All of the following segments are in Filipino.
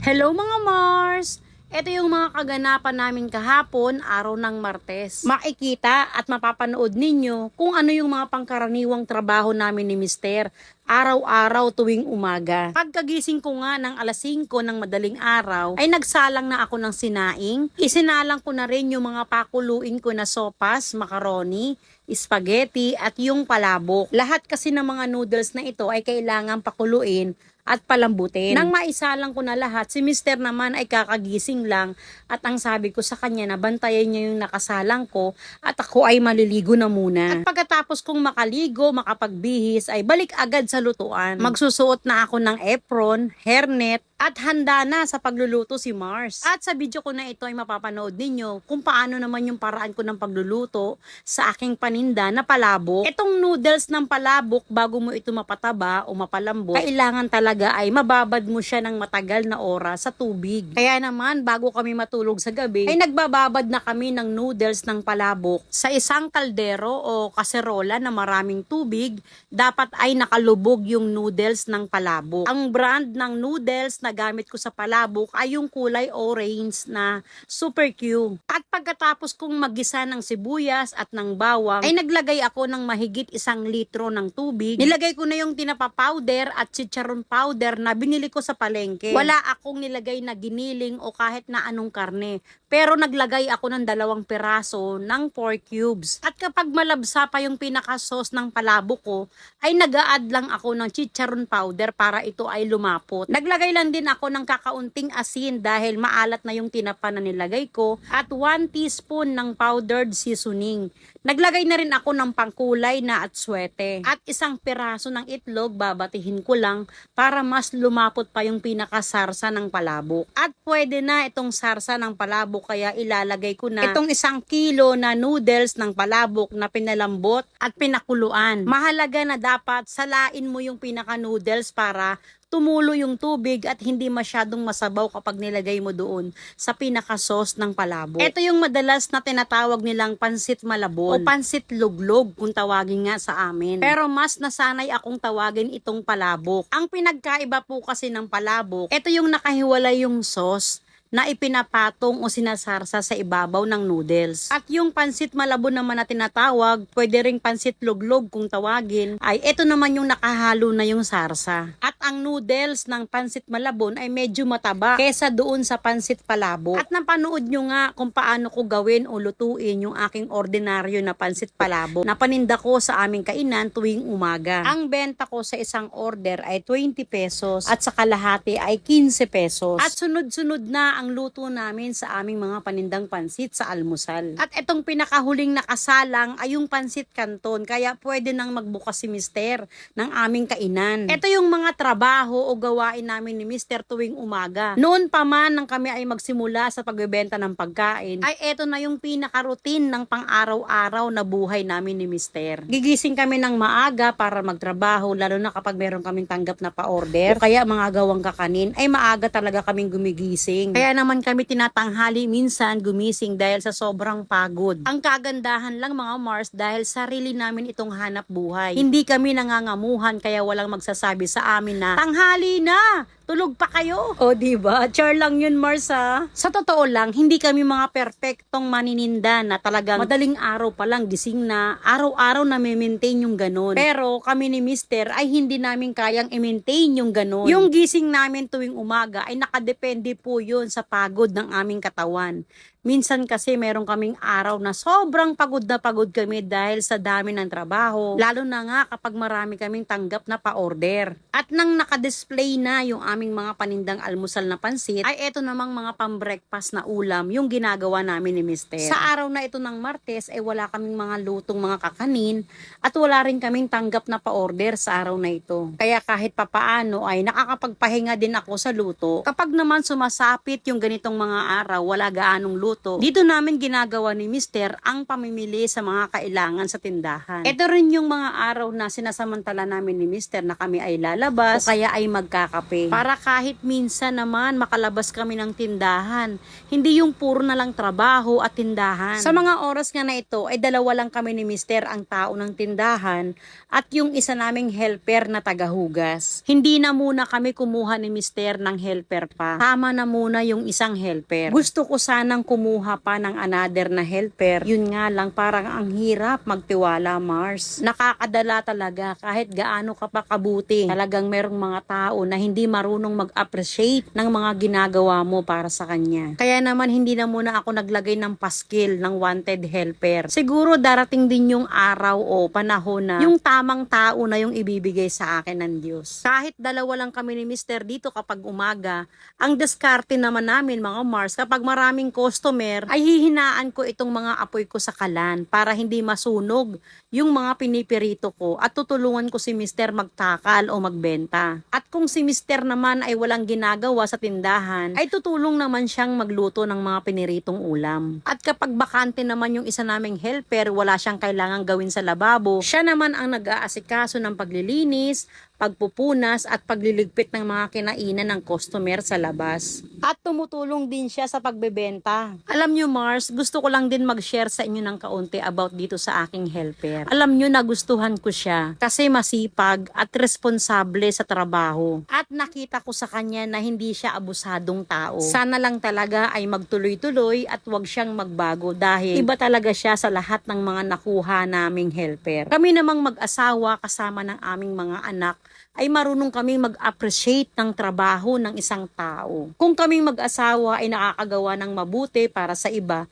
Hello mga Mars! Ito yung mga kaganapan namin kahapon, araw ng Martes. Makikita at mapapanood ninyo kung ano yung mga pangkaraniwang trabaho namin ni Mister araw-araw tuwing umaga. Pagkagising ko nga ng alas 5 ng madaling araw, ay nagsalang na ako ng sinaing. Isinalang ko na rin yung mga pakuluin ko na sopas, macaroni, spaghetti at yung palabok. Lahat kasi ng mga noodles na ito ay kailangan pakuluin at palambutin. Nang maisalang ko na lahat, si Mister naman ay kakagising lang at ang sabi ko sa kanya na bantayan niya yung nakasalang ko at ako ay maliligo na muna. At pagkatapos kong makaligo, makapagbihis ay balik agad sa lutuan. Magsusuot na ako ng apron, hairnet, at handa na sa pagluluto si Mars. At sa video ko na ito ay mapapanood ninyo kung paano naman yung paraan ko ng pagluluto sa aking paninda na palabok. Itong noodles ng palabok, bago mo ito mapataba o mapalambot, kailangan talaga ay mababad mo siya ng matagal na oras sa tubig. Kaya naman, bago kami matulog sa gabi, ay nagbababad na kami ng noodles ng palabok sa isang kaldero o kaserola na maraming tubig. Dapat ay nakalubog yung noodles ng palabok. Ang brand ng noodles na gamit ko sa palabok ay yung kulay orange na Super Q. At pagkatapos kong maggisa ng sibuyas at ng bawang, ay naglagay ako ng mahigit 1 litro ng tubig. Nilagay ko na yung tinapa powder at chicharon powder na binili ko sa palengke. Wala akong nilagay na giniling o kahit na anong karne. Pero naglagay ako ng 2 piraso ng pork cubes. At kapag malabsa pa yung pinaka-sauce ng palabok ko, ay nag-a-add lang ako ng chicharon powder para ito ay lumapot. Naglagay lang din ako ng kakaunting asin dahil maalat na yung tinapa na nilagay ko at 1 teaspoon ng powdered seasoning. Naglagay na rin ako ng pangkulay na atswete at 1 piraso ng itlog, babatihin ko lang para mas lumapot pa yung pinakasarsa ng palabok. At pwede na itong sarsa ng palabok kaya ilalagay ko na itong 1 kilo na noodles ng palabok na pinalambot at pinakuluan. Mahalaga na dapat salain mo yung pinaka noodles para tumulo yung tubig at hindi masyadong masabaw kapag nilagay mo doon sa pinaka-sauce ng palabok. Ito yung madalas na tinatawag nilang pansit malabon o pansit luglog kung tawagin nga sa amin. Pero mas nasanay akong tawagin itong palabok. Ang pinagkaiba po kasi ng palabok, ito yung nakahiwalay yung sauce na ipinapatong o sinasarsa sa ibabaw ng noodles. At yung pansit malabon naman na tinatawag, pwede ring pansit luglog kung tawagin, ay ito naman yung nakahalo na yung sarsa. At ang noodles ng pansit malabon ay medyo mataba kesa doon sa pansit palabok. At napanood nyo nga kung paano ko gawin o lutuin yung aking ordinaryo na pansit palabok na paninda ko sa aming kainan tuwing umaga. Ang benta ko sa isang order ay 20 pesos at sa kalahati ay 15 pesos. At sunod-sunod na ang luto namin sa aming mga panindang pansit sa almusal. At itong pinakahuling nakasalang ay yung pansit canton, kaya pwede nang magbukas si Mister ng aming kainan. Ito yung mga trabaho o gawain namin ni Mister tuwing umaga. Noon pa man nang kami ay magsimula sa pagbebenta ng pagkain, ay ito na yung pinaka-routine ng pang-araw-araw na buhay namin ni Mister. Gigising kami ng maaga para magtrabaho, lalo na kapag meron kaming tanggap na pa-order o kaya mga gawang kakanin, ay maaga talaga kaming gumigising. Kaya naman kami tinatanghali minsan gumising dahil sa sobrang pagod. Ang kagandahan lang mga Mars dahil sarili namin itong hanap buhay. Hindi kami nangangamuhan kaya walang magsasabi sa amin na tanghali na! Tulog pa kayo. O diba? Char lang yun, Mars ha. Sa totoo lang, hindi kami mga perpektong manininda na talagang madaling araw pa lang gising na, araw-araw na maintain yung ganun. Pero kami ni Mister ay hindi namin kayang i-maintain yung ganun. Yung gising namin tuwing umaga ay nakadepende po yun sa pagod ng aming katawan. Minsan kasi meron kaming araw na sobrang pagod na pagod kami dahil sa dami ng trabaho. Lalo na nga kapag marami kaming tanggap na pa-order. At nang nakadisplay na yung aming mga panindang almusal na pansit, ay eto namang mga pang-breakfast na ulam yung ginagawa namin ni Mister. Sa araw na ito ng Martes ay wala kaming mga lutong mga kakanin at wala rin kaming tanggap na pa-order sa araw na ito. Kaya kahit papaano ay nakakapagpahinga din ako sa luto. Kapag naman sumasapit yung ganitong mga araw, wala gaanong luto nagluluto, dito namin ginagawa ni Mister ang pamimili sa mga kailangan sa tindahan. Ito rin yung mga araw na sinasamantala namin ni Mister na kami ay lalabas o kaya ay magkakape. Para kahit minsan naman makalabas kami ng tindahan, hindi yung puro na lang trabaho at tindahan. Sa mga oras nga na ito ay dalawa lang kami ni Mister ang tao ng tindahan at yung isa naming helper na tagahugas. Hindi na muna kami kumuha ni Mister ng helper pa. Tama na muna yung isang helper. Gusto ko sanang kumuha pa ng another na helper. Yun nga lang parang ang hirap magtiwala, Mars. Nakakadala talaga kahit gaano ka pa kabuti. Talagang merong mga tao na hindi marunong mag-appreciate ng mga ginagawa mo para sa kanya. Kaya naman hindi na muna ako naglagay ng paskil ng wanted helper. Siguro darating din yung araw o panahon na yung tamang tao na yung ibibigay sa akin ng Diyos. Kahit dalawa lang kami ni Mister dito kapag umaga, ang diskarte naman namin mga Mars, kapag maraming customer, ay hihinaan ko itong mga apoy ko sa kalan para hindi masunog yung mga pinipirito ko at tutulungan ko si Mister magtakal o magbenta. At kung si Mister naman ay walang ginagawa sa tindahan, ay tutulong naman siyang magluto ng mga piniritong ulam. At kapag bakante naman yung isa naming helper, wala siyang kailangang gawin sa lababo, siya naman ang nag-aasikaso ng paglilinis, pagpupunas at pagliligpit ng mga kinainan ng customer sa labas. At tumutulong din siya sa pagbebenta. Alam nyo Mars, gusto ko lang din mag-share sa inyo ng kaunti about dito sa aking helper. Alam nyo nagustuhan ko siya kasi masipag at responsable sa trabaho. At nakita ko sa kanya na hindi siya abusadong tao. Sana lang talaga ay magtuloy-tuloy at wag siyang magbago dahil iba talaga siya sa lahat ng mga nakuha naming helper. Kami namang mag-asawa kasama ng aming mga anak ay marunong kaming mag-appreciate ng trabaho ng isang tao. Kung kaming mag-asawa ay nakakagawa ng mabuti para sa iba,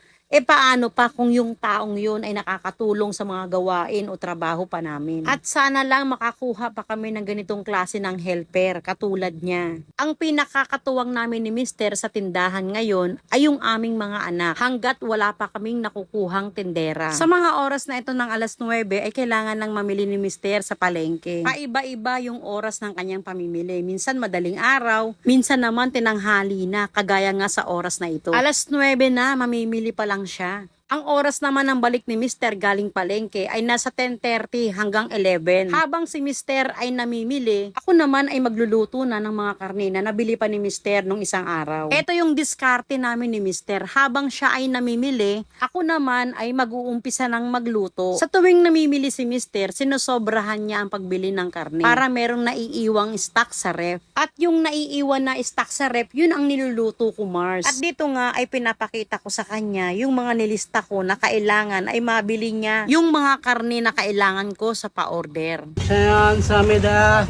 paano pa kung yung taong yun ay nakakatulong sa mga gawain o trabaho pa namin? At sana lang makakuha pa kami ng ganitong klase ng helper katulad niya. Ang pinakakatuwang namin ni Mister sa tindahan ngayon ay yung aming mga anak hanggat wala pa kaming nakukuhang tindera. Sa mga oras na ito ng alas 9 ay kailangan lang mamili ni Mister sa palengke. Paiba-iba yung oras ng kanyang pamimili. Minsan madaling araw, minsan naman tinanghali na kagaya nga sa oras na ito. Alas 9 na mamimili pa lang siya. Ang oras naman ng balik ni Mister galing palengke ay nasa 10:30 hanggang 11. Habang si Mister ay namimili, ako naman ay magluluto na ng mga karne na nabili pa ni Mister nung isang araw. Ito yung diskarte namin ni Mister. Habang siya ay namimili, ako naman ay mag-uumpisa ng magluto. Sa tuwing namimili si Mister, sinosobrahan niya ang pagbili ng karne para merong naiiwang stock sa ref. At yung naiiwan na stock sa ref, yun ang niluluto ko, Mars. At dito nga ay pinapakita ko sa kanya yung mga nilista ko na kailangan ay mabili niya yung mga karne na kailangan ko sa pa-order. Sayan sa mida.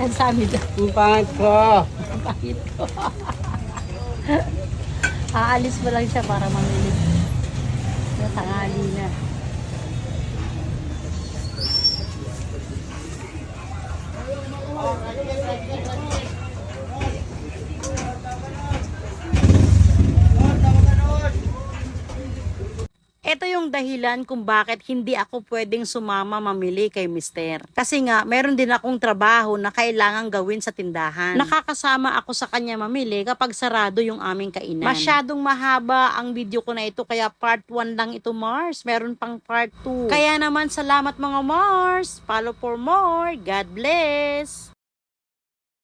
Ang sami daw. Ang pangit ko. Bakit ko? Aalis mo lang siya para mamili. Tanghali na. Ito yung dahilan kung bakit hindi ako pwedeng sumama mamili kay Mister. Kasi nga, meron din akong trabaho na kailangan gawin sa tindahan. Nakakasama ako sa kanya mamili kapag sarado yung aming kainan. Masyadong mahaba ang video ko na ito, kaya part 1 lang ito, Mars. Meron pang part 2. Kaya naman, salamat mga Mars. Follow for more. God bless.